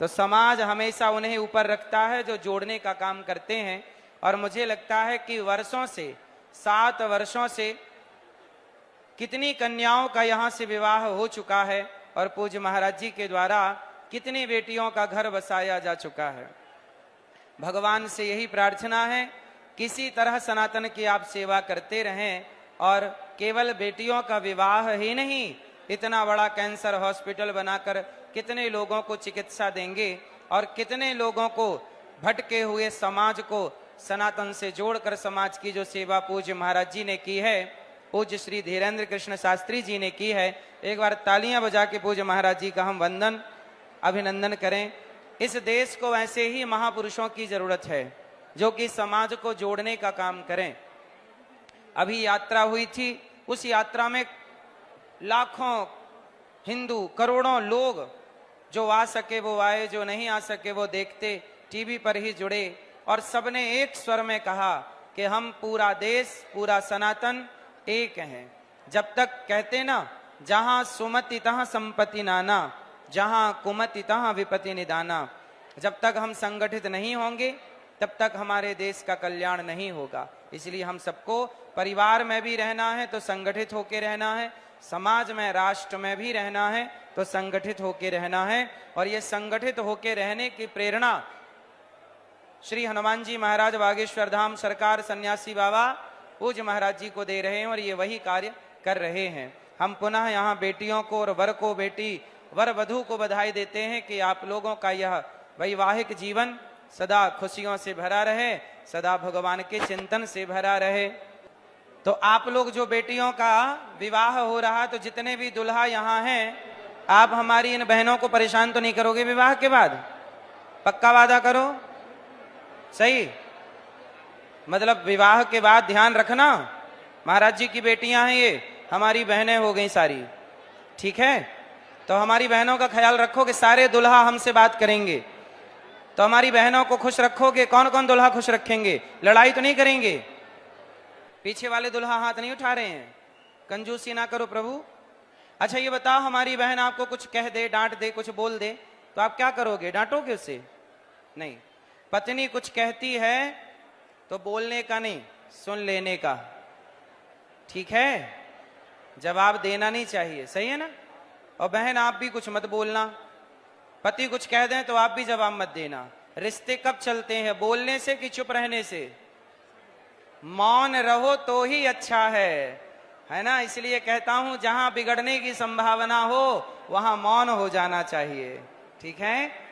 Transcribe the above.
तो समाज हमेशा उन्हें ऊपर रखता है जो जोड़ने का काम करते हैं। और मुझे लगता है कि वर्षों से, 7 वर्षों से कितनी कन्याओं का यहाँ से विवाह हो चुका है और पूज्य महाराज जी के द्वारा कितनी बेटियों का घर बसाया जा चुका है। भगवान से यही प्रार्थना है, किसी तरह सनातन की आप सेवा करते रहें और केवल बेटियों का विवाह ही नहीं, इतना बड़ा कैंसर हॉस्पिटल बनाकर कितने लोगों को चिकित्सा देंगे और कितने लोगों को, भटके हुए समाज को सनातन से जोड़कर समाज की जो सेवा पूज्य महाराज जी ने की है, पूज्य श्री धीरेन्द्र कृष्ण शास्त्री जी ने की है। एक बार तालियां बजा के पूज्य महाराज जी का हम वंदन अभिनंदन करें। इस देश को ऐसे ही महापुरुषों की जरूरत है जो कि समाज को जोड़ने का काम करें। अभी यात्रा हुई थी, उस यात्रा में लाखों हिंदू, करोड़ों लोग, जो आ सके वो आए, जो नहीं आ सके वो देखते, टीवी पर ही जुड़े और सबने एक स्वर में कहा कि हम पूरा देश, पूरा सनातन एक हैं। जब तक कहते ना, जहां सुमति तहां संपत्ति नाना, जहां कुमति तहां विपत्ति निदाना, जब तक हम संगठित नहीं होंगे तब तक हमारे देश का कल्याण नहीं होगा। इसलिए हम सबको परिवार में भी रहना है तो संगठित होकर रहना है, समाज में, राष्ट्र में भी रहना है तो संगठित होकर रहना है। और ये संगठित होकर रहने की प्रेरणा श्री हनुमान जी महाराज बागेश्वर धाम सरकार सन्यासी बाबा पूज्य महाराज जी को दे रहे हैं और ये वही कार्य कर रहे हैं। हम पुनः यहाँ बेटियों को और वर को, बेटी वर वधू को बधाई देते हैं कि आप लोगों का यह वैवाहिक जीवन सदा खुशियों से भरा रहे, सदा भगवान के चिंतन से भरा रहे। तो आप लोग जो बेटियों का विवाह हो रहा, तो जितने भी दुल्हा यहाँ हैं, आप हमारी इन बहनों को परेशान तो नहीं करोगे विवाह के बाद? पक्का वादा करो, सही? मतलब विवाह के बाद ध्यान रखना, महाराज जी की बेटियां हैं ये, हमारी बहनें हो गई सारी, ठीक है? तो हमारी बहनों का ख्याल रखो कि सारे दुल्हा हमसे बात करेंगे, तो हमारी बहनों को खुश रखोगे। कौन कौन दुल्हा खुश रखेंगे? लड़ाई तो नहीं करेंगे? पीछे वाले दुल्हा हाथ नहीं उठा रहे हैं, कंजूसी ना करो प्रभु। अच्छा ये बताओ, हमारी बहन आपको कुछ कह दे, डांट दे, कुछ बोल दे, तो आप क्या करोगे? डांटोगे उसे? नहीं। पत्नी कुछ कहती है तो बोलने का नहीं, सुन लेने का, ठीक है? जवाब देना नहीं चाहिए, सही है ना? और बहन आप भी कुछ मत बोलना, पति कुछ कह दें तो आप भी जवाब मत देना। रिश्ते कब चलते हैं? बोलने से कि चुप रहने से? मौन रहो तो ही अच्छा है ना? इसलिए कहता हूं, जहां बिगड़ने की संभावना हो वहां मौन हो जाना चाहिए, ठीक है?